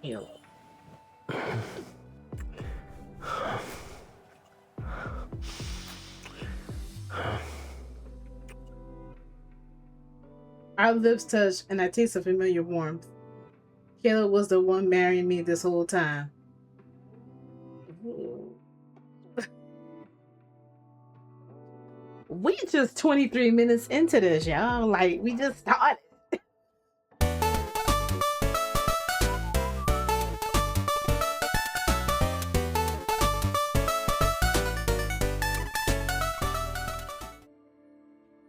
Caleb. Our lips touched, and I taste a familiar warmth. Caleb was the one marrying me this whole time. We just 23 minutes into this, y'all. Like, we just started.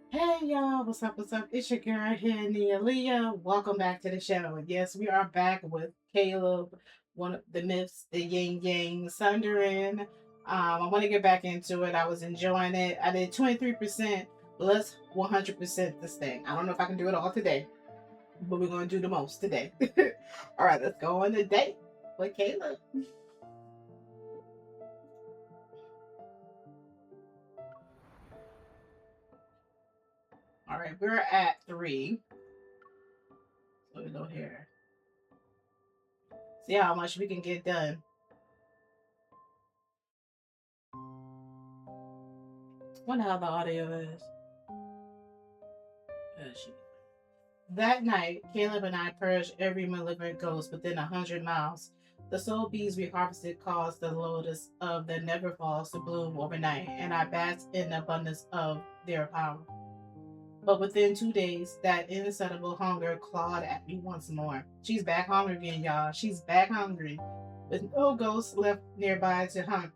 Hey y'all, what's up? What's up? It's your girl here, Nia Leah. Welcome back to the show. Yes, we are back with Caleb, one of the myths, the Yin Yang Sundering. I want to get back into it. I was enjoying it. I did 23%. Let's 100% this thing. I don't know if I can do it all today, but we're going to do the most today. All right, let's go on the date with Caleb. All right, we're at 3. So we go here. See how much we can get done. Wonder how the audio is. That night, Caleb and I purged every malignant ghost within 100 miles. The soul bees we harvested caused the lotus of the never falls to bloom overnight, and I basked in the abundance of their power. But within 2 days, that insatiable hunger clawed at me once more. She's back hungry again, y'all. She's back hungry. With no ghosts left nearby to hunt,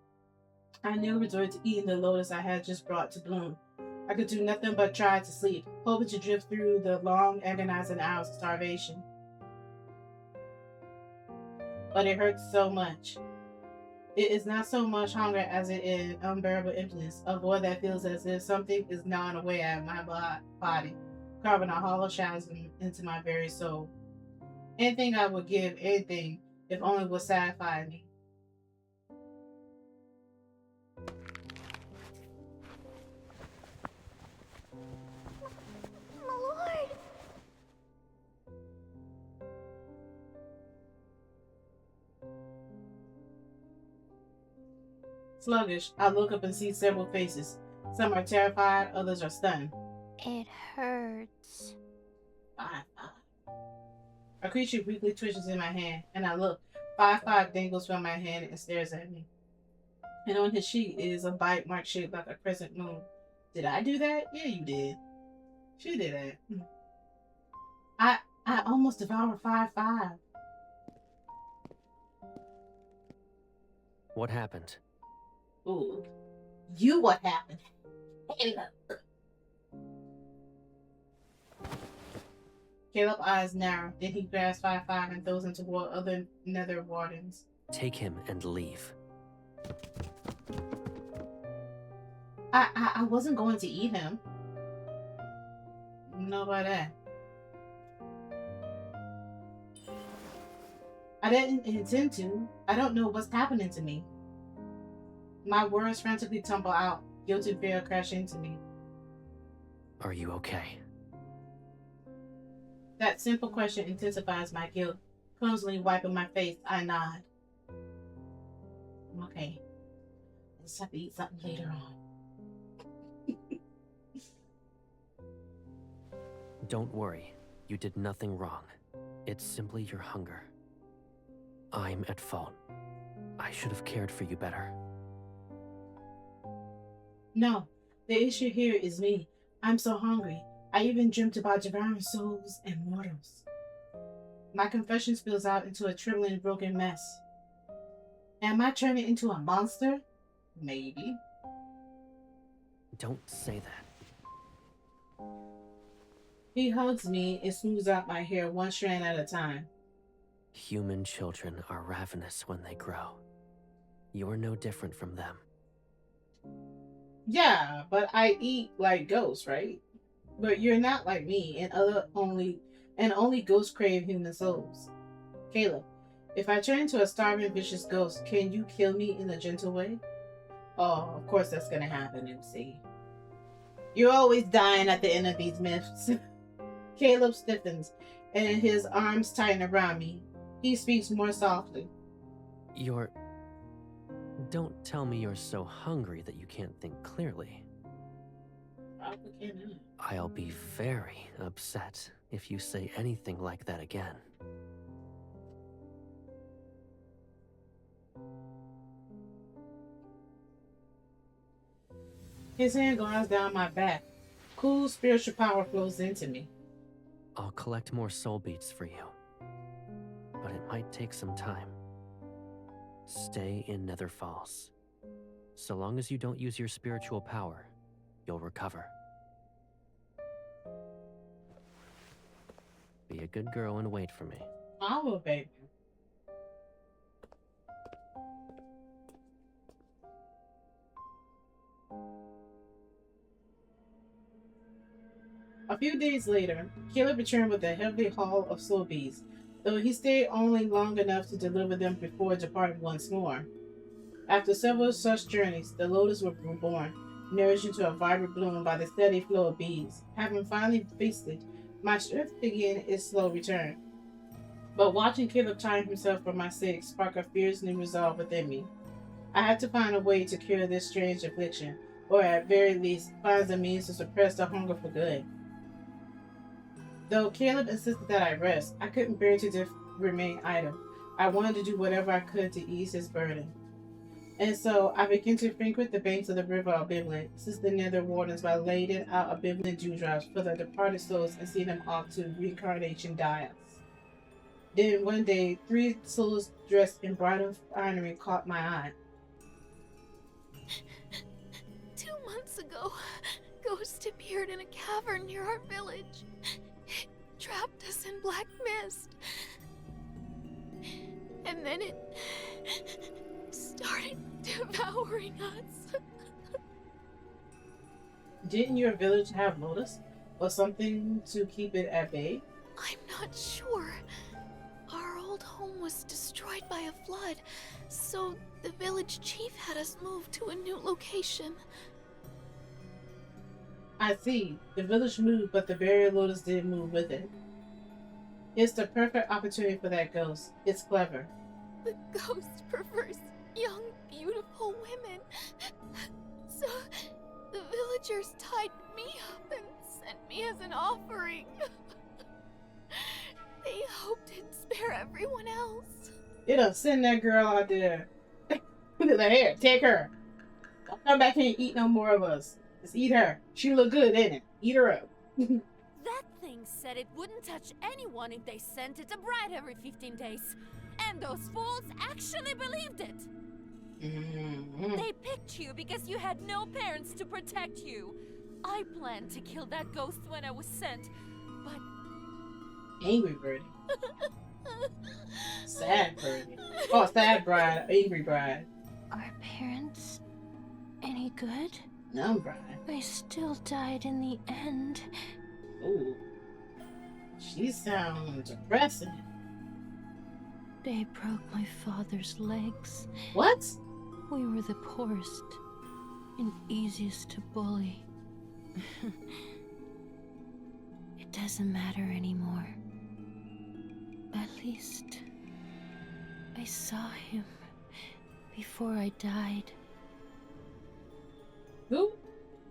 I knew resorted to eating the lotus I had just brought to bloom. I could do nothing but try to sleep, hoping to drift through the long, agonizing hours of starvation. But it hurts so much. It is not so much hunger as it is unbearable emptiness, a void that feels as if something is gnawing away at my body, carving a hollow chasm into my very soul. Anything I would give, anything, if only would satisfy me. Sluggish, I look up and see several faces. Some are terrified, others are stunned. It hurts. A creature weakly twitches in my hand, and I look. 5-5 dangles from my hand and stares at me. And on his cheek is a bite mark shaped like a crescent moon. Did I do that? Yeah, you did. She did that. I almost devoured 5-5. What happened? Ooh. You what happened? Hey, look. Caleb's eyes narrow, then he grabs 5-5 and throws him toward other nether wardens. Take him and leave. I wasn't going to eat him. No about that. I didn't intend to. I don't know what's happening to me. My words frantically tumble out. Guilt and fear crash into me. Are you okay? That simple question intensifies my guilt. Clumsily wiping my face, I nod. I'm okay. I just have to eat something later on. Don't worry. You did nothing wrong. It's simply your hunger. I'm at fault. I should have cared for you better. No, the issue here is me. I'm so hungry. I even dreamt about devouring souls and mortals. My confession spills out into a trembling, broken mess. Am I turning into a monster? Maybe. Don't say that. He hugs me and smooths out my hair one strand at a time. Human children are ravenous when they grow. You're no different from them. Yeah, but I eat like ghosts, right? But you're not like me, and only ghosts crave human souls. Caleb, if I turn into a starving, vicious ghost, can you kill me in a gentle way? Oh, of course that's gonna happen, MC. You're always dying at the end of these myths. Caleb stiffens, and his arms tighten around me. He speaks more softly. You're... Don't tell me you're so hungry that you can't think clearly. Probably can't. I'll be very upset if you say anything like that again. His hand glides down my back. Cool spiritual power flows into me. I'll collect more soul beats for you. But it might take some time. Stay in Nether Falls. So long as you don't use your spiritual power, you'll recover. Be a good girl and wait for me. I will, baby. A few days later, Caleb returned with a heavy haul of soul beads, though he stayed only long enough to deliver them before departing once more. After several such journeys, the lotus were reborn, nourished into a vibrant bloom by the steady flow of bees. Having finally feasted, my strength began its slow return. But watching Caleb tire himself for my sake sparked a fierce new resolve within me. I had to find a way to cure this strange affliction, or at very least find a means to suppress the hunger for good. Though Caleb insisted that I rest, I couldn't bear to remain idle. I wanted to do whatever I could to ease his burden. And so I began to frequent the banks of the river Ambivalent, assist the nether wardens by laying out ambivalent dewdrops for the departed souls and see them off to reincarnation dance. Then one day, 3 souls dressed in bridal finery caught my eye. 2 months ago, Ghost appeared in a cavern near our village. It trapped us in black mist. And then it started devouring us. Didn't your village have lotus? Or something to keep it at bay? I'm not sure. Our old home was destroyed by a flood, so the village chief had us move to a new location. I see. The village moved, but the burial lotus didn't move with it. It's the perfect opportunity for that ghost. It's clever. The ghost prefers young, beautiful women. So the villagers tied me up and sent me as an offering. They hoped it'd spare everyone else. It'll send that girl out there. Like, here, take her. Don't come back here and eat no more of us. Just eat her. She look good, ain't it? Eat her up. That thing said it wouldn't touch anyone if they sent it a bride every 15 days. And those fools actually believed it. Mm-hmm. They picked you because you had no parents to protect you. I planned to kill that ghost when I was sent, but... Angry birdie. Sad birdie. Oh, sad bride. Angry bride. Are parents any good? No bride. They still died in the end. Ooh. She sounds depressing. They broke my father's legs. What? We were the poorest and easiest to bully. It doesn't matter anymore. At least I saw him before I died. Who?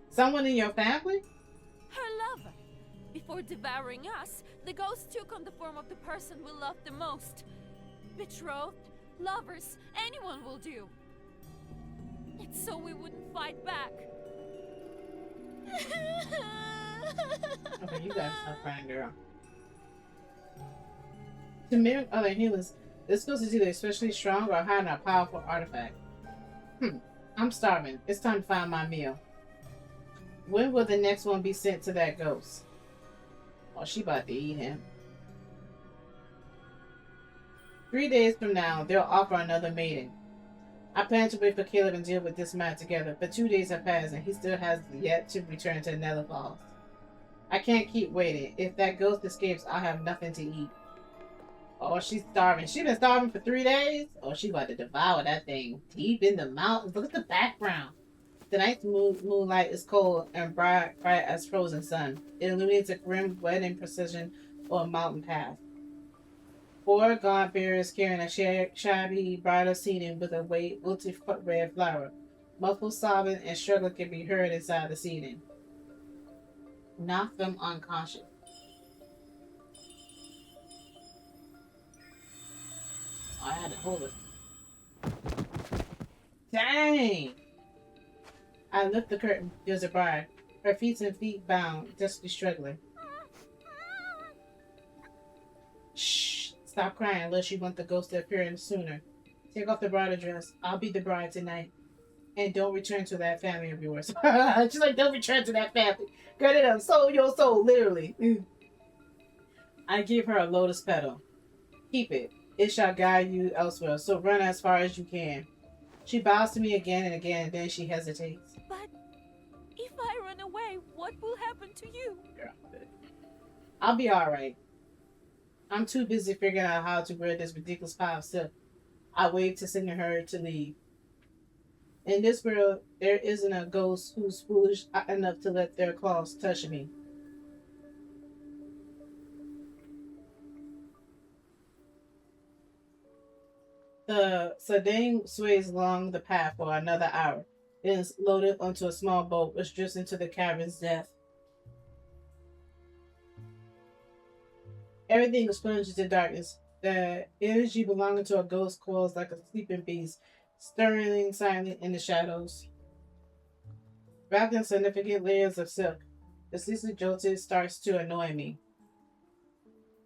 Someone in your family? her lover. Before devouring us, the ghost took on the form of the person we loved the most. Betrothed, lovers, anyone will do. It's so we wouldn't fight back. Okay, you gotta stop crying, girl. To mimic other humans, this ghost is either especially strong or hiding a powerful artifact. I'm starving. It's time to find my meal. When will the next one be sent to that ghost? Oh, she about to eat him. 3 days from now, they'll offer another mating. I plan to wait for Caleb and deal with this man together, but 2 days have passed and he still has yet to return to Nether Falls. I can't keep waiting. If that ghost escapes, I'll have nothing to eat. Oh, she's starving. She's been starving for 3 days? Oh, she's about to devour that thing. Deep in the mountains. Look at the background. The night's moonlight is cold and bright as frozen sun. It illuminates a grim wedding procession or a mountain path. Four gaunt bearers carrying a shabby bridal seating with a wilted red flower. Muffled sobbing and struggling can be heard inside the seating. Knock them unconscious. I had to hold it. Dang! I lift the curtain. There's a bride. Her feet and feet bound, desperately struggling. Shh! Stop crying unless you want the ghost to appear any sooner. Take off the bridal dress. I'll be the bride tonight. And don't return to that family of yours. She's like, don't return to that family. Girl, they done sold your soul, literally. I give her a lotus petal. Keep it. It shall guide you elsewhere, so run as far as you can. She bows to me again and again, then she hesitates. But if I run away, what will happen to you? Girl, I'll be alright. I'm too busy figuring out how to wear this ridiculous pile of silk. I wave to signal her to leave. In this world, there isn't a ghost who's foolish enough to let their claws touch me. The sedan sways along the path for another hour, then is loaded onto a small boat which drifts into the cavern's depth. Everything is plunged into darkness. The energy belonging to a ghost coils like a sleeping beast, stirring silently in the shadows. Wrapped in significant layers of silk, the ceaseless jolting starts to annoy me.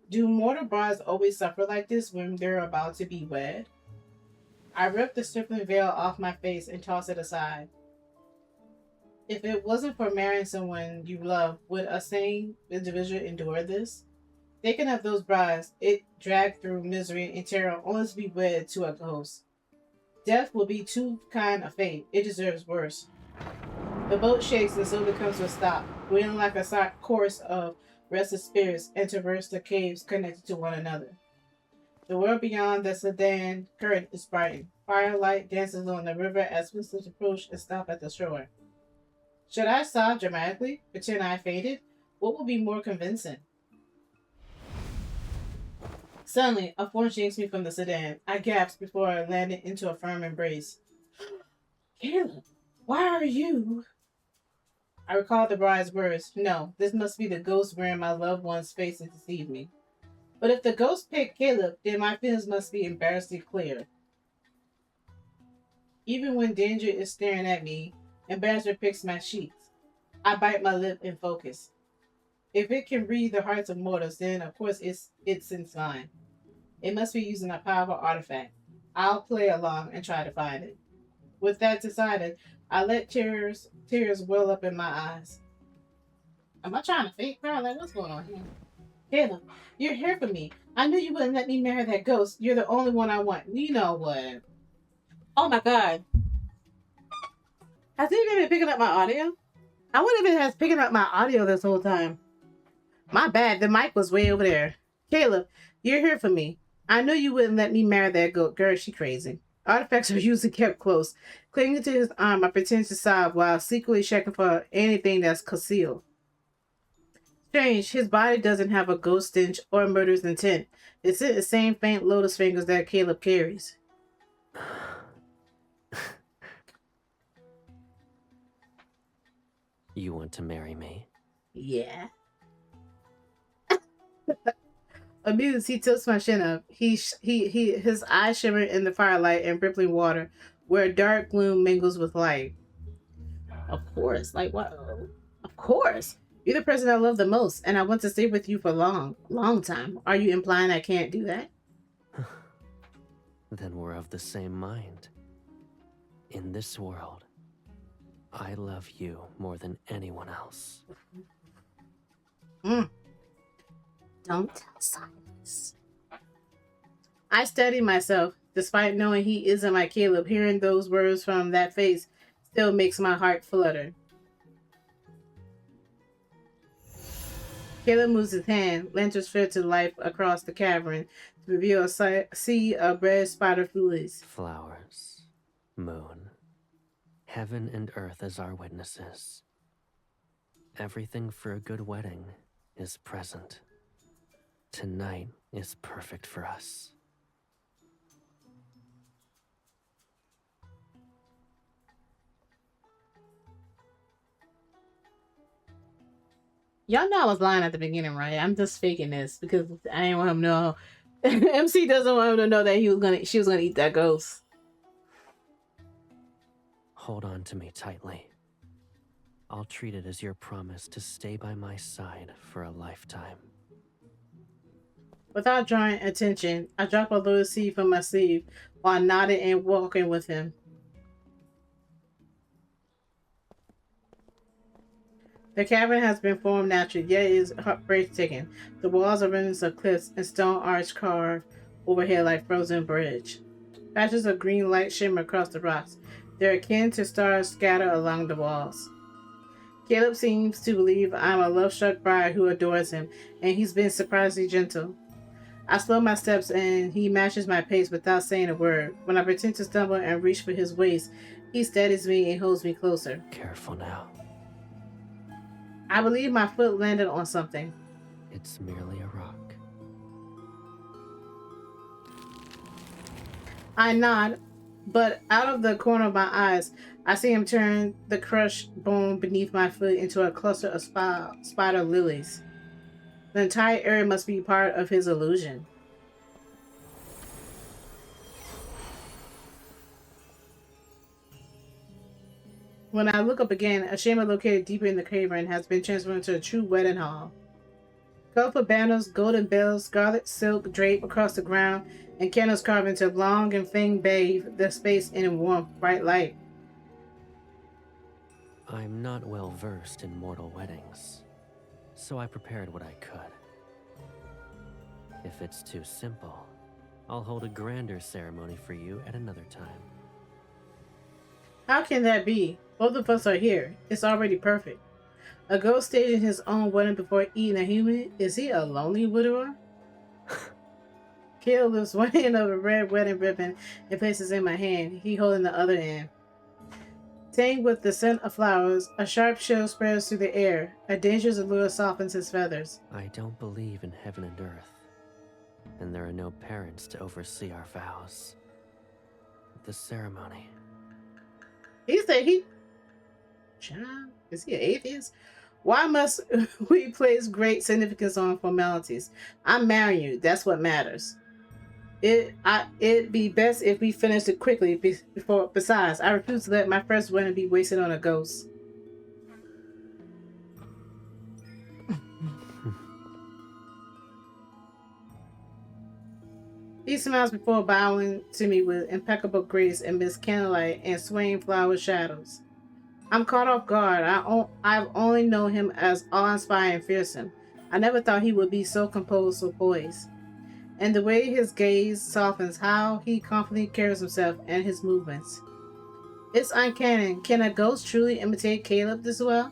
Do mortal brides always suffer like this when they're about to be wed? I rip the stripping veil off my face and toss it aside. If it wasn't for marrying someone you love, would a sane individual endure this? Thinking of those brides, it dragged through misery and terror only to be wed to a ghost. Death will be too kind a fate. It deserves worse. The boat shakes and slowly comes to a stop, wheeling like a chorus of restless spirits and traverse the caves connected to one another. The world beyond the sedan current is brightened. Firelight dances on the river as whistles approach and stop at the shore. Should I sob dramatically, pretend I fainted? What will be more convincing? Suddenly, a form yanks me from the sedan. I gasp before I landed into a firm embrace. Caleb, why are you? I recall the bride's words. No, this must be the ghost wearing my loved one's face to deceive me. But if the ghost picked Caleb, then my feelings must be embarrassingly clear. Even when danger is staring at me, embarrassment picks my cheeks. I bite my lip and focus. If it can read the hearts of mortals, then of course it sends mine. It must be using a powerful artifact. I'll play along and try to find it. With that decided, I let tears well up in my eyes. Am I trying to fake cry? Like, what's going on here? Caleb, you're here for me. I knew you wouldn't let me marry that ghost. You're the only one I want. You know what? Oh my god. Has it been picking up my audio? I wonder if it has picking up my audio this whole time. My bad, the mic was way over there. Caleb, you're here for me. I knew you wouldn't let me marry that girl. She crazy. Artifacts are usually kept close. Clinging to his arm, I pretend to sob while secretly checking for anything that's concealed. Strange, his body doesn't have a ghost stench or murderous intent. It's the same faint lotus fingers that Caleb carries. You want to marry me? Yeah. Amused, he tilts my chin up. His eyes shimmer in the firelight and rippling water, where dark gloom mingles with light. Of course, like what? Of course, you're the person I love the most, and I want to stay with you for a long time. Are you implying I can't do that? Then we're of the same mind. In this world, I love you more than anyone else. Don't tell Silas. I steady myself, despite knowing he isn't my Caleb. Hearing those words from that face still makes my heart flutter. Caleb moves his hand, lanterns flare to life across the cavern to reveal a sea of red spider fluids. Flowers, moon, heaven and earth as our witnesses. Everything for a good wedding is present. Tonight is perfect for us. Y'all know I was lying at the beginning, right? I'm just faking this because I didn't want him to know. MC doesn't want him to know that she was gonna eat that ghost. Hold on to me tightly. I'll treat it as your promise to stay by my side for a lifetime. Without drawing attention, I drop a little seed from my sleeve while nodding and walking with him. The cabin has been formed naturally, yet it is breathtaking. The walls are remnants of cliffs and stone arch carved overhead like frozen bridge. Patches of green light shimmer across the rocks. They're akin to stars scattered along the walls. Caleb seems to believe I'm a love-struck bride who adores him, and he's been surprisingly gentle. I slow my steps and he matches my pace without saying a word. When I pretend to stumble and reach for his waist, he steadies me and holds me closer. Careful now. I believe my foot landed on something. It's merely a rock. I nod, but out of the corner of my eyes, I see him turn the crushed bone beneath my foot into a cluster of spider lilies. The entire area must be part of his illusion. When I look up again, a chamber located deeper in the cavern has been transformed into a true wedding hall. Colorful banners, golden bells, scarlet silk drape across the ground, and candles carved into long and thin bathe the space in warm, bright light. I'm not well versed in mortal weddings, so I prepared what I could. If it's too simple, I'll hold a grander ceremony for you at another time. How can that be? Both of us are here. It's already perfect. A ghost staging his own wedding before eating a human? Is he a lonely widower? Kill lifts one end of a red wedding ribbon and places it in my hand, he holding the other end. Tang with the scent of flowers, a sharp chill spreads through the air. A dangerous allure softens his feathers. I don't believe in heaven and earth, and there are no parents to oversee our vows. The ceremony. He said Child, is he an atheist? Why must we place great significance on formalities? I'm marrying you. That's what matters. It'd be best if we finished it quickly. Besides, I refuse to let my first wedding be wasted on a ghost. He smiles before bowing to me with impeccable grace amidst candlelight and swaying flower shadows. I'm caught off guard. I've only known him as awe-inspiring and fearsome. I never thought he would be so composed, so poised. And the way his gaze softens, how he confidently carries himself and his movements. It's uncanny. Can a ghost truly imitate Caleb this well?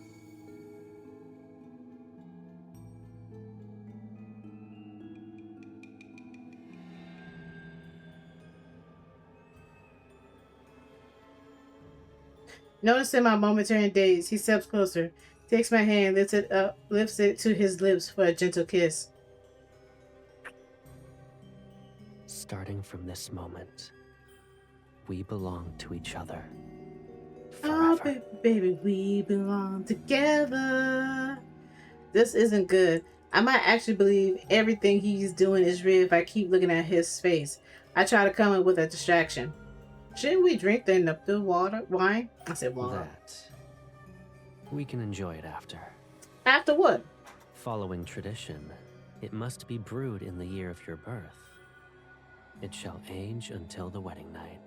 Noticing my momentary daze, he steps closer, takes my hand, lifts it to his lips for a gentle kiss. Starting from this moment, we belong to each other. Oh, Forever. baby, we belong together. This isn't good. I might actually believe everything he's doing is real if I keep looking at his face. I try to come up with a distraction. Shouldn't we drink the wine? I said water. That. We can enjoy it after. After what? Following tradition, it must be brewed in the year of your birth. It shall age until the wedding night.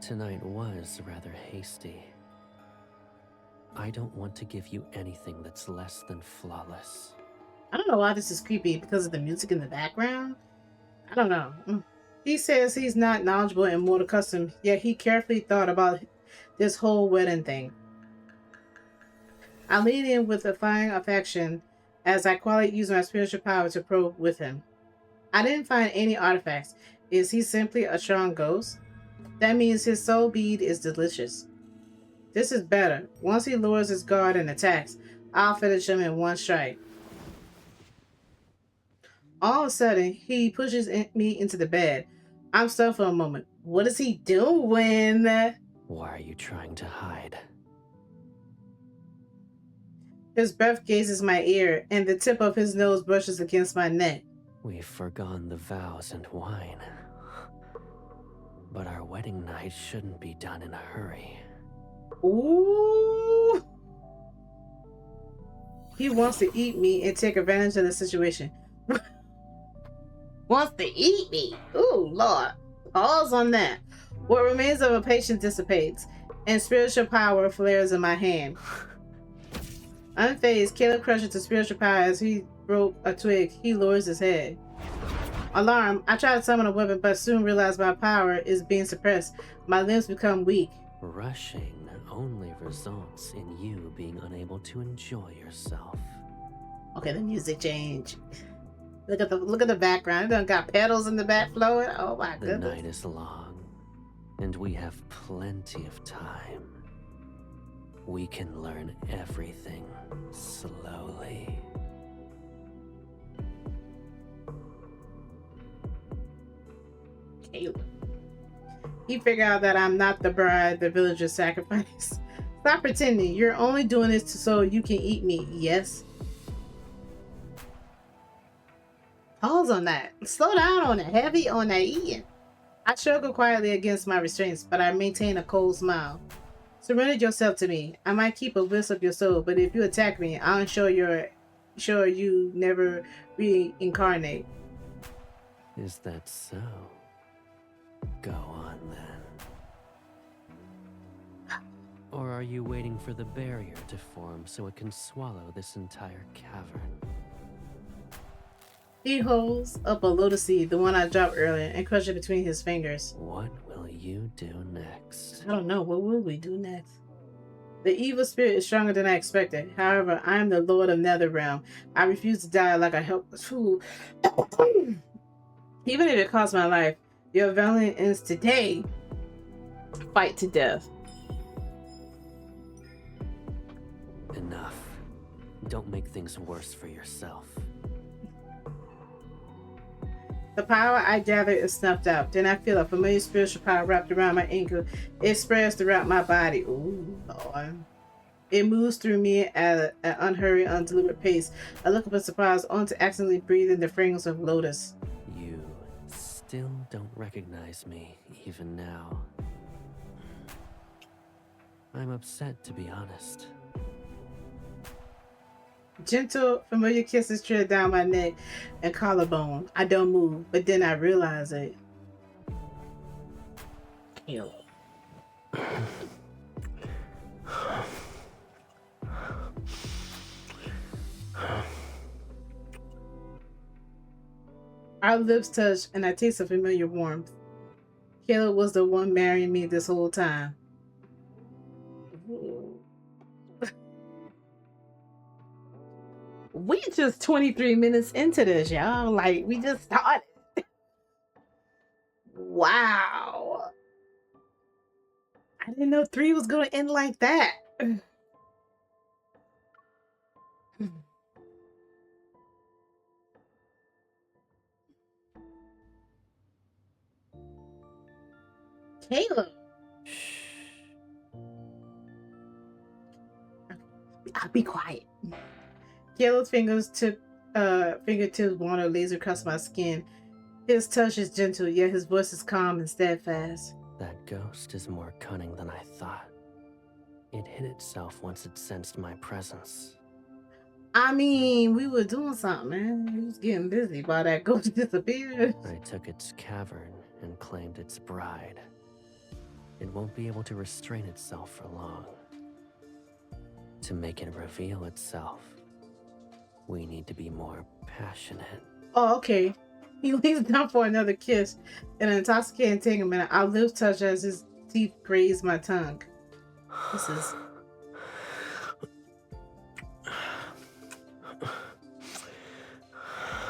Tonight was rather hasty. I don't want to give you anything that's less than flawless. I don't know why this is creepy because of the music in the background. I don't know. He says he's not knowledgeable in mortal customs, yet he carefully thought about this whole wedding thing. I lean in with a fine affection as I quietly use my spiritual power to probe with him. I didn't find any artifacts. Is he simply a strong ghost? That means his soul bead is delicious. This is better. Once he lowers his guard and attacks, I'll finish him in one strike. All of a sudden, he pushes me into the bed. I'm stunned for a moment. What is he doing? Why are you trying to hide? His breath gazes my ear, and the tip of his nose brushes against my neck. We've forgone the vows and wine. But our wedding night shouldn't be done in a hurry. Ooh! He wants to eat me and take advantage of the situation. Wants to eat me? Ooh, Lord. Pause on that. What remains of a patient dissipates, and spiritual power flares in my hand. Unfazed, Caleb crushes the spiritual power as he broke a twig. He lowers his head. Alarmed, I try to summon a weapon, but soon realize my power is being suppressed. My limbs become weak. Rushing only results in you being unable to enjoy yourself. Okay, the music change. Look at the background. It done got pedals in the back flowing. Oh my goodness. The night is long, and we have plenty of time. We can learn everything slowly. Caleb. He figured out that I'm not the bride the villagers sacrificed. Stop pretending. You're only doing this so you can eat me. Yes. Pause on that. Slow down on it. Heavy on that eating. I struggle quietly against my restraints, but I maintain a cold smile. Surrender yourself to me. I might keep a wisp of your soul, but if you attack me, I'll ensure you never reincarnate. Is that so? Go on then. Or are you waiting for the barrier to form so it can swallow this entire cavern? He holds up a lotus seed, the one I dropped earlier, and crushes it between his fingers. What will you do next? I don't know. What will we do next? The evil spirit is stronger than I expected. However, I am the Lord of Nether Realm. I refuse to die like a helpless fool. Even if it costs my life, your valiant ends today. Fight to death. Enough. Don't make things worse for yourself. The power I gather is snuffed out. Then I feel a familiar spiritual power wrapped around my ankle. It spreads throughout my body. Ooh, Lord. It moves through me at an unhurried, undeliberate pace. I look up in surprise, only to accidentally breathe in the fragrance of lotus. You still don't recognize me, even now. I'm upset, to be honest. Gentle, familiar kisses tread down my neck and collarbone. I don't move, but then I realize it. Caleb. Our lips touch, and I taste a familiar warmth. Caleb was the one marrying me this whole time. We just 23 minutes into this, y'all. Like, we just started. Wow. I didn't know 3 was going to end like that. Caleb. I'll be quiet. Caleb's fingertips wander laser across my skin. His touch is gentle, yet his voice is calm and steadfast. That ghost is more cunning than I thought. It hid itself once it sensed my presence. I mean, we were doing something, man. We was getting busy while that ghost disappeared. I took its cavern and claimed its bride. It won't be able to restrain itself for long. To make it reveal itself, we need to be more passionate. Oh, okay. He leans down for another kiss. In an intoxicating entanglement, our lips touch as his teeth graze my tongue. This is...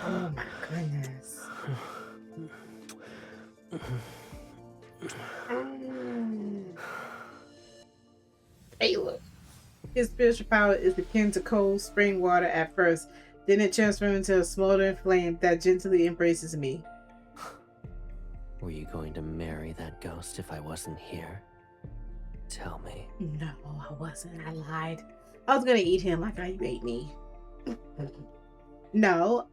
Oh my goodness. Caleb. His spiritual power is akin to cold spring water at first, Then it transforms into a smoldering flame that gently embraces me. Were you going to marry that ghost if I wasn't here? Tell me. No, I wasn't. I lied. I was gonna eat him like how you ate me. No,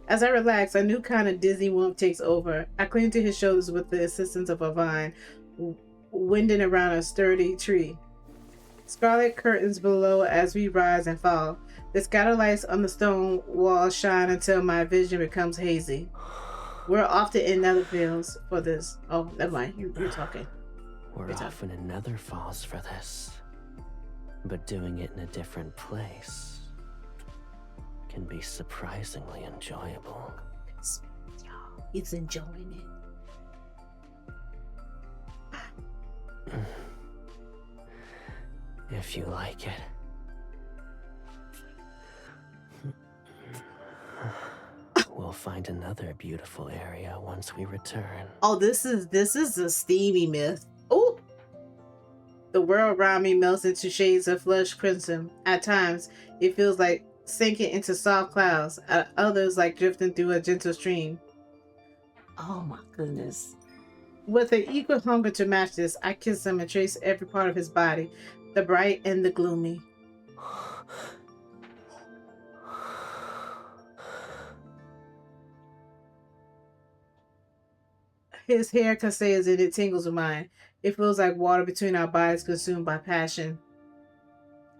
As I relax, a new kind of dizzy warmth takes over. I cling to his shoulders with the assistance of a vine, winding around a sturdy tree. Scarlet curtains below as we rise and fall. The skylights on the stone wall shine until my vision becomes hazy. We're often in Nether Fields for this. Oh, never mind. You're talking. We're often in Nether Falls for this. But doing it in a different place can be surprisingly enjoyable. He's enjoying it. If you like it. We'll find another beautiful area once we return. Oh, this is a steamy myth. Oh! The world around me melts into shades of flush crimson. At times, it feels like sinking into soft clouds. At others, like drifting through a gentle stream. Oh my goodness. With an equal hunger to match this, I kiss him and trace every part of his body, the bright and the gloomy. His hair conceals and it tingles with mine. It feels like water between our bodies consumed by passion.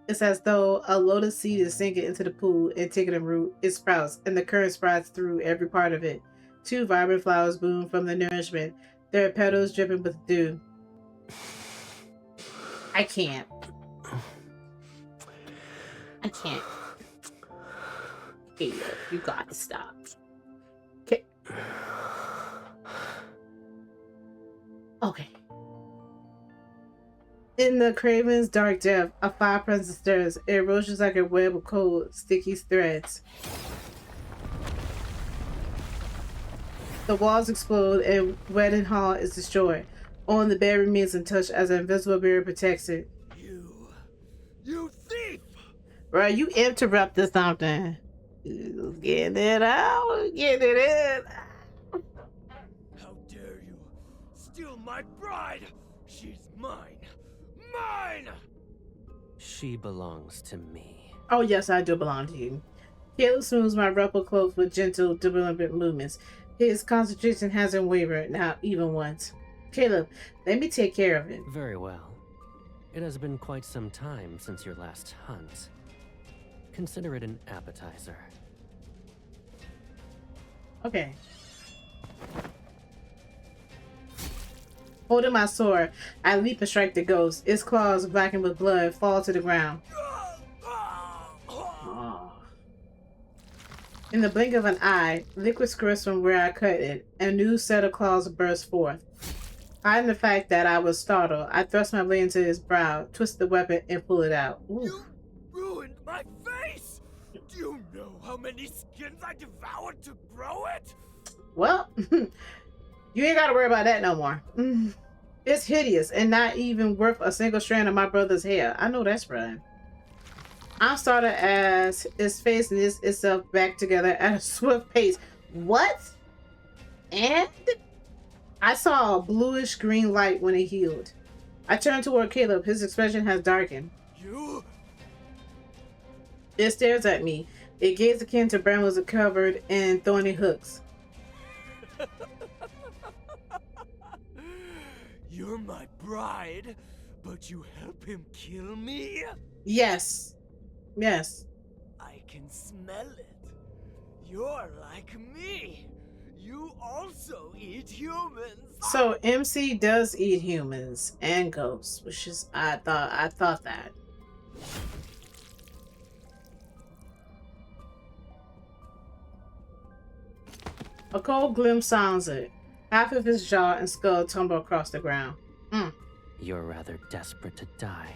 It's as though a lotus seed is sinking into the pool and taking a root. It sprouts, and the current spreads through every part of it. 2 vibrant flowers bloom from the nourishment, their petals dripping with dew. I can't. Hey, you gotta stop. Okay. Okay. In the craven's dark depth, a fire presence stirs. It rushes like a web of cold, sticky threads. The walls explode and Wedding Hall is destroyed. Only the bed remains untouched as an invisible barrier protects it. You thief! Right, you interrupted something. Get it out. Get it in. How dare you steal my bride? She's mine. Mine! She belongs to me. Oh, yes, I do belong to you. Caleb smooths my ruffled clothes with gentle, deliberate movements. His concentration hasn't wavered, not even once. Caleb, let me take care of it. Very well. It has been quite some time since your last hunt. Consider it an appetizer. Okay. Holding my sword, I leap and strike the ghost. Its claws, blackened with blood, fall to the ground. Oh. In the blink of an eye, liquid squirts from where I cut it, and a new set of claws burst forth. Hiding the fact that I was startled, I thrust my blade into his brow, twist the weapon, and pull it out. Ooh. You ruined my face! Do you know how many skins I devoured to grow it? Well, you ain't gotta worry about that no more. It's hideous and not even worth a single strand of my brother's hair. I know that's right. I'm startled as his face knits itself back together at a swift pace. What? And I saw a bluish green light when it healed. I turned toward Caleb. His expression has darkened. You? It stares at me. It gaze akin to brambles covered in thorny hooks. You're my bride, but you help him kill me? Yes. Yes. I can smell it. You're like me. You also eat humans. So MC does eat humans and ghosts, which is I thought that. A cold glimpse sounds it. Half of his jaw and skull tumble across the ground. You're rather desperate to die.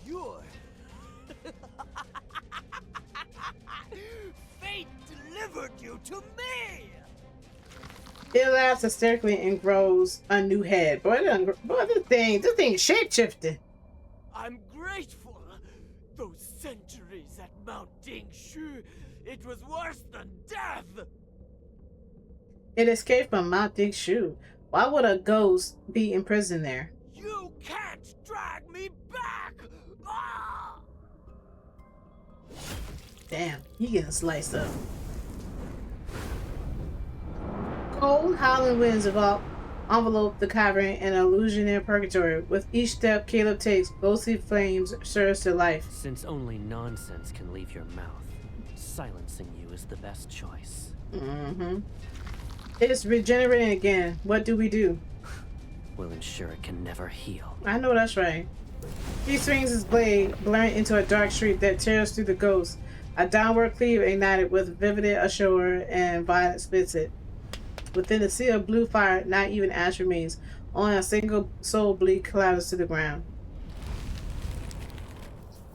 You're... Fate delivered you to me! It laughs hysterically and grows a new head. Boy, this thing shape-shifting. I'm grateful. Mount Dingshu, it was worse than death! It escaped from Mount Dingshu. Why would a ghost be imprisoned there? You can't drag me back! Ah! Damn, he getting sliced up. Cold, howling winds envelope the cavern in an illusionary purgatory. With each step Caleb takes, ghostly flames surge to life. Since only nonsense can leave your mouth, silencing you is the best choice. Mm-hmm. It's regenerating again. What do we do? We'll ensure it can never heal. I know that's right. He swings his blade, blurring into a dark streak that tears through the ghost. A downward cleave ignited with vivid ashore and violent splits it. Within a sea of blue fire, not even ash remains. Only a single soul bleak collapses to the ground.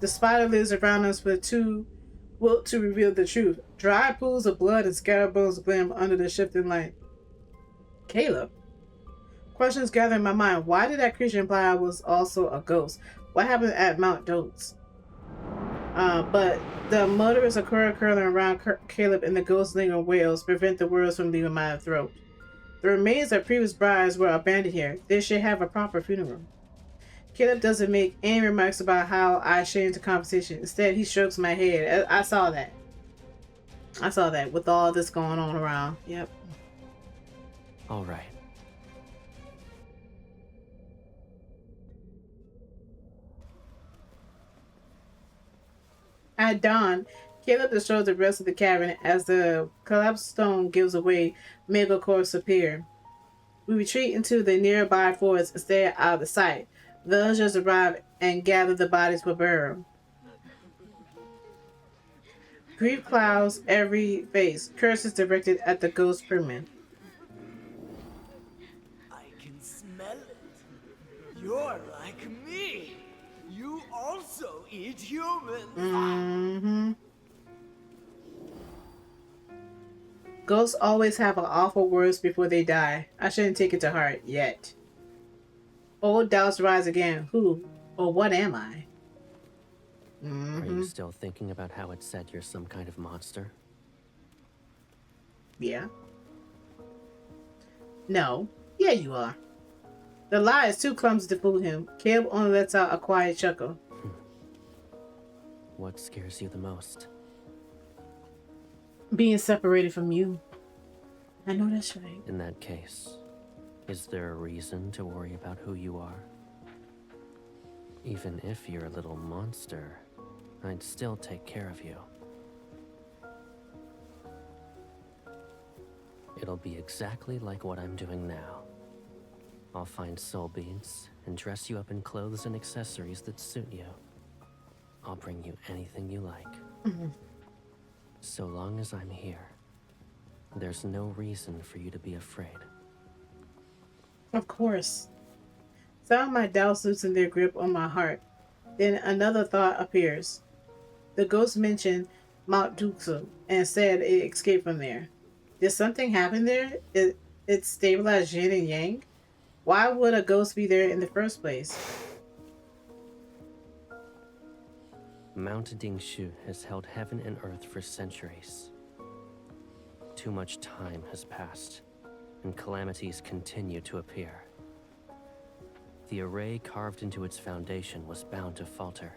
The spider lives around us with too wilt to reveal the truth. Dry pools of blood and scattered bones gleam under the shifting light. Caleb? Questions gather in my mind. Why did that creature imply I was also a ghost? What happened at Mount Dotes? But the murderous curling around Caleb and the ghost lingering wails prevent the words from leaving my throat. The remains of previous brides were abandoned here. They should have a proper funeral. Caleb doesn't make any remarks about how I changed the conversation. Instead, he strokes my head. I saw that. I saw that with all this going on around. Yep. All right. At dawn, Caleb destroys the rest of the cavern as the collapsed stone gives away. Megacorps appear. We retreat into the nearby forest and stay out of sight. Villagers arrive and gather the bodies for burial. Grief clouds every face, curses directed at the ghost crewmen. I can smell it. You're like me. You also eat humans. Mm-hmm. Ghosts always have an awful words before they die. I shouldn't take it to heart yet. Old doubts rise again. Who or what am I? Are you still thinking about how it said you're some kind of monster? Yeah. No. Yeah, you are. The lie is too clumsy to fool him. Caleb only lets out a quiet chuckle. What scares you the most? Being separated from you. I know that's right. In that case, is there a reason to worry about who you are? Even if you're a little monster, I'd still take care of you. It'll be exactly like what I'm doing now. I'll find soul beads and dress you up in clothes and accessories that suit you. I'll bring you anything you like. So long as I'm here, there's no reason for you to be afraid. Of course. Some of my doubts loosen their grip on my heart. Then another thought appears. The ghost mentioned Mount Duxu and said it escaped from there. Did something happen there? It stabilized Yin and Yang? Why would a ghost be there in the first place? Mount Dingshu has held heaven and earth for centuries. Too much time has passed, and calamities continue to appear. The array carved into its foundation was bound to falter.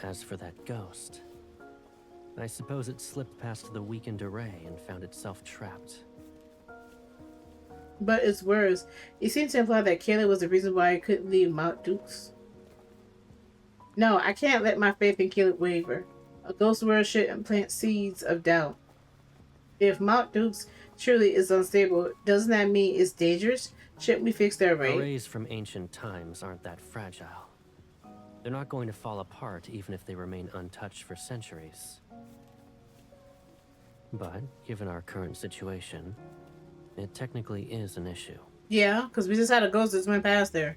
As for that ghost, I suppose it slipped past the weakened array and found itself trapped. But its words, it seemed to imply that Caleb was the reason why I couldn't leave Mount Dukes. No, I can't let my faith in Caleb waver. A ghost word shouldn't plant seeds of doubt. If Mount Dukes truly is unstable, doesn't that mean it's dangerous? Shouldn't we fix the array? Arrays from ancient times aren't that fragile. They're not going to fall apart even if they remain untouched for centuries. But, given our current situation, it technically is an issue. Yeah, because we just had a ghost that went past there.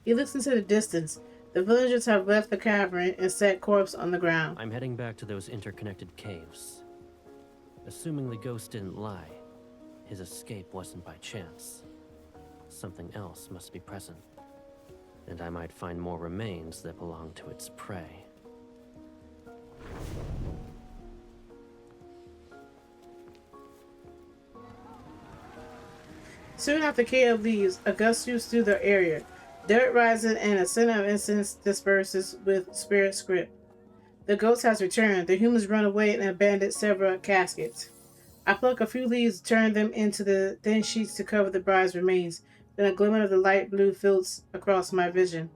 He looks into the distance. The villagers have left the cavern and set corpse on the ground. I'm heading back to those interconnected caves. Assuming the ghost didn't lie, his escape wasn't by chance. Something else must be present. and I might find more remains that belong to its prey. Soon after Caleb leaves, a gust shoots through the area. Dirt rises and a scent of incense disperses with spirit script. The ghost has returned. The humans run away and abandon several caskets. I pluck a few leaves, turn them into the thin sheets to cover the bride's remains. Then a glimmer of the light blue filters across my vision.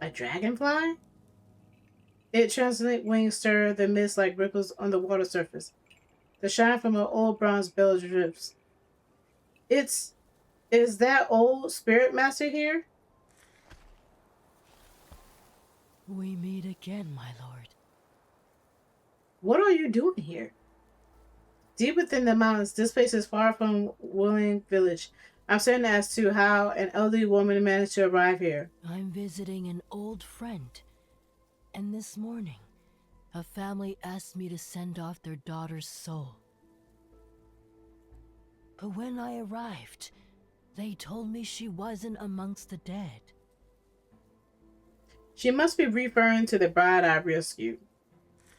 A dragonfly? Its translucent wings stir the mist like ripples on the water surface. The shine from an old bronze bell drips. Is that old spirit master here? We meet again, my lord. What are you doing here? Deep within the mountains, this place is far from Yearning village. I'm certain as to how an elderly woman managed to arrive here. I'm visiting an old friend, and this morning, a family asked me to send off their daughter's soul. But when I arrived, they told me she wasn't amongst the dead. She must be referring to the bride I rescued.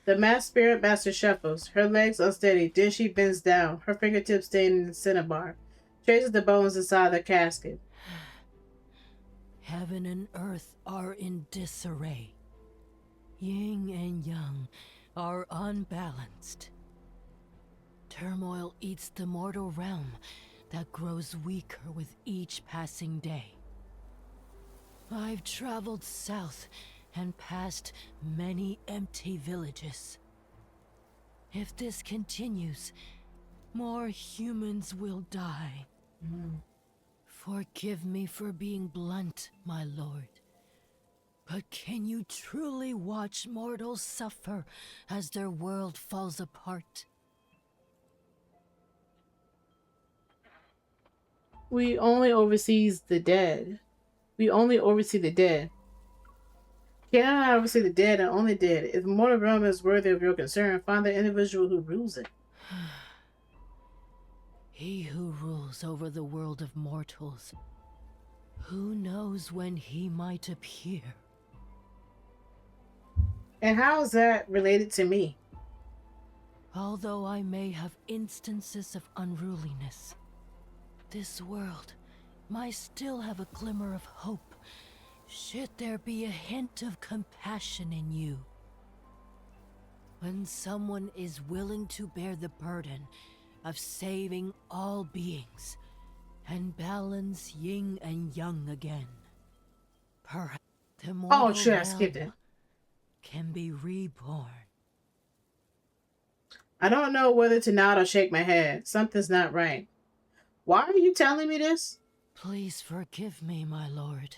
The masked spirit master shuffles, her legs unsteady, then she bends down, her fingertips staining the cinnabar, traces the bones inside the casket. Heaven and earth are in disarray. Yin and Yang are unbalanced. Turmoil eats the mortal realm that grows weaker with each passing day. I've traveled south and past many empty villages. If this continues, more humans will die. Forgive me for being blunt, my lord. But can you truly watch mortals suffer as their world falls apart? We only oversees the dead. We only oversee the dead. Cannot oversee the dead and only dead. If the mortal realm is worthy of your concern, find the individual who rules it. He who rules over the world of mortals. Who knows when he might appear? And how is that related to me? Although I may have instances of unruliness, this world might still have a glimmer of hope, should there be a hint of compassion in you. When someone is willing to bear the burden of saving all beings and balance yin and yang again, perhaps the mortal shit, I skipped realm it. can be reborn. I don't know whether to nod or shake my head. Something's not right. Why are you telling me this? Please forgive me, my lord.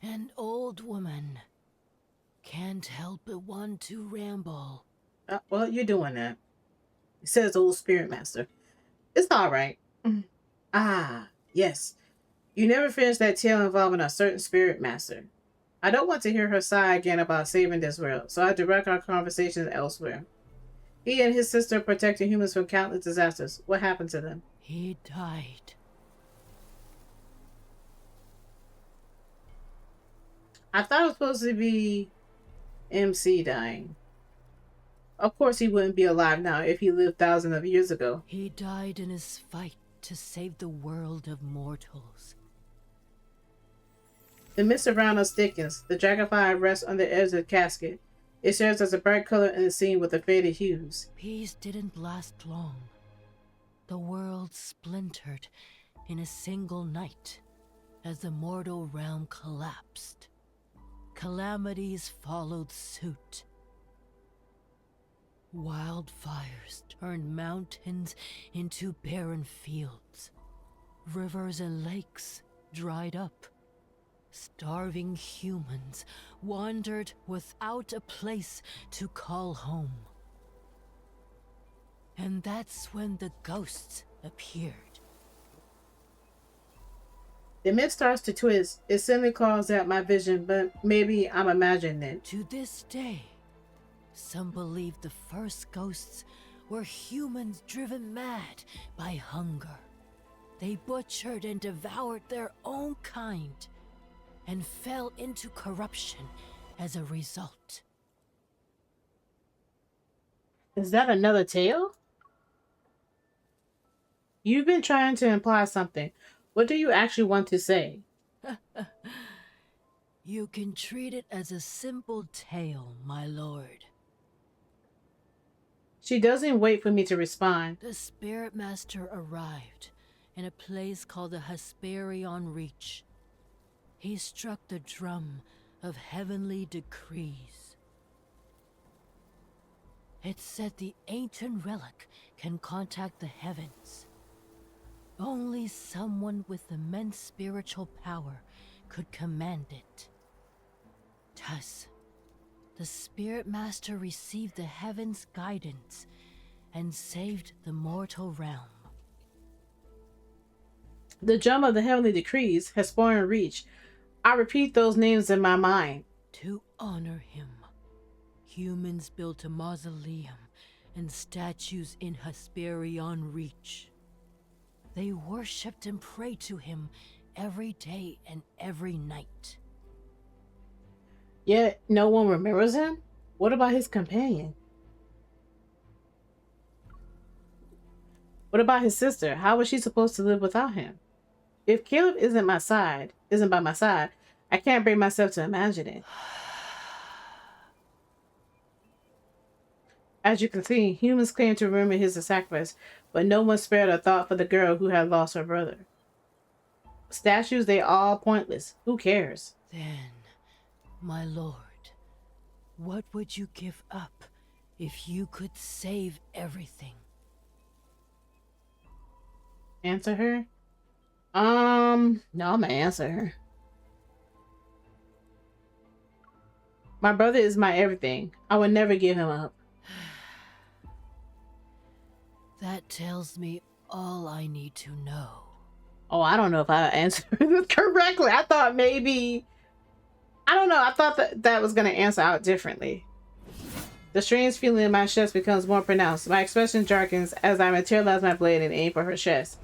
An old woman can't help but want to ramble. Well, you're doing that. Says old spirit master. It's all right. Ah, yes. You never finished that tale involving a certain spirit master. I don't want to hear her sigh again about saving this world, so I direct our conversations elsewhere. He and his sister protected humans from countless disasters. What happened to them? He died. I thought it was supposed to be MC dying. Of course he wouldn't be alive now if he lived thousands of years ago. He died in his fight to save the world of mortals. The mist around us thickens. The dragonfly rests on the edge of the casket. It serves as a bright color in the scene with the faded hues. Peace didn't last long. The world splintered in a single night as the mortal realm collapsed. Calamities followed suit. Wildfires turned mountains into barren fields. Rivers and lakes dried up. Starving humans wandered without a place to call home. And that's when the ghosts appeared. The mist starts to twist. It suddenly calls out my vision, but maybe I'm imagining it. To this day, some believe the first ghosts were humans driven mad by hunger. They butchered and devoured their own kind and fell into corruption as a result. Is that another tale? You've been trying to imply something. What do you actually want to say? You can treat it as a simple tale, my lord. She doesn't wait for me to respond. The Spirit Master arrived in a place called the Hesperion Reach. He struck the drum of heavenly decrees. It said the ancient relic can contact the heavens. Only someone with immense spiritual power could command it. Thus, the Spirit Master received the heavens' guidance and saved the mortal realm. The drum of the heavenly decrees has foreign reach. I repeat those names in my mind. To honor him, humans built a mausoleum and statues in Hesperion Reach. They worshipped and prayed to him every day and every night. Yet no one remembers him? What about his companion? What about his sister? How was she supposed to live without him? If Caleb isn't by my side, I can't bring myself to imagine it. As you can see, humans claim to remember his sacrifice, but no one spared a thought for the girl who had lost her brother. Statues, they all pointless. Who cares? Then, my lord, what would you give up if you could save everything? Answer her? No, I'm gonna answer her. My brother is my everything. I would never give him up. That tells me all I need to know. Oh, I don't know if I answered this correctly. I thought maybe... I don't know. I thought that was going to answer out differently. The strange feeling in my chest becomes more pronounced. My expression darkens as I materialize my blade and aim for her chest.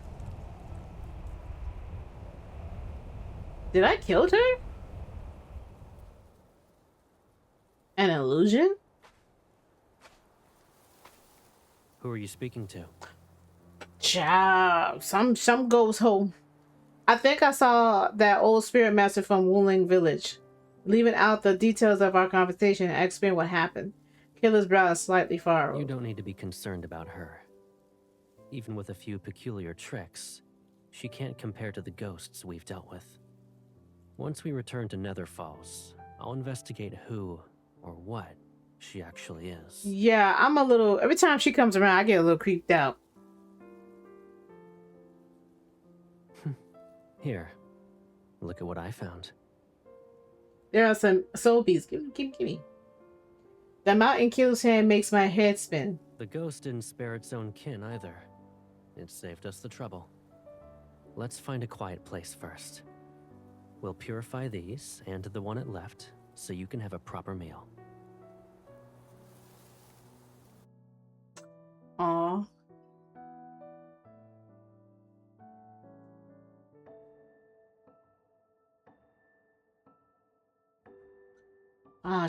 Did I kill her? An illusion? Who are you speaking to? Child, some goes home. I think I saw that old spirit master from Wuling village. Leaving out the details of our conversation, I explain what happened. Killer's brow is slightly furrowed. You don't need to be concerned about her. Even with a few peculiar tricks, she can't compare to the ghosts we've dealt with. Once we return to Nether Falls, I'll investigate who or what she actually is. Yeah, I'm a little... Every time she comes around, I get a little creeped out. Here, look at what I found. There are some soul beads. Give me. The mountain killer's hand makes my head spin. The ghost didn't spare its own kin either. It saved us the trouble. Let's find a quiet place first. We'll purify these and the one it left so you can have a proper meal. Aw.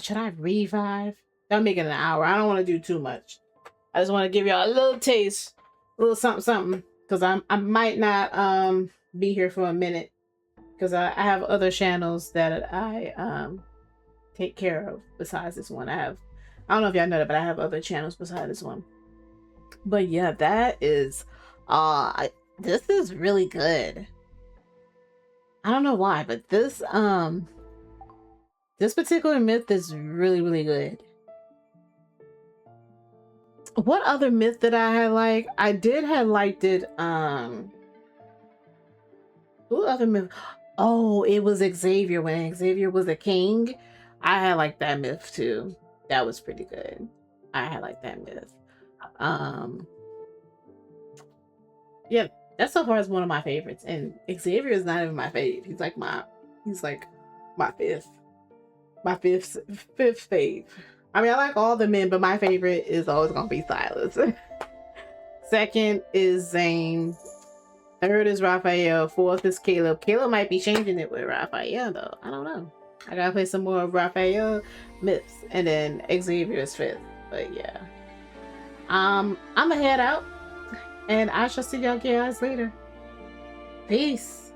Should I revive? That'll make it an hour. I don't want to do too much. I just want to give y'all a little taste, a little something, because I might not be here for a minute, because I have other channels that I take care of besides this one. I don't know if y'all know that, but I have other channels besides this one. But yeah, that is this is really good. I don't know why, but this particular myth is really, really good. What other myth did I highlight? I did highlight it. What other myth? Oh, it was Xavier, when Xavier was a king. I highlight that myth too. That was pretty good. I highlight that myth. Yeah, that so far is one of my favorites. And Xavier is not even my fave. He's like my fifth. My fifth fave. I mean, I like all the men, but my favorite is always gonna be Silas. Second is Zane. Third is Raphael. Fourth is Caleb. Caleb might be changing it with Raphael though. I don't know. I gotta play some more Raphael myths, and then Xavier's fifth. But yeah, I'ma head out, and I shall see y'all guys later. Peace.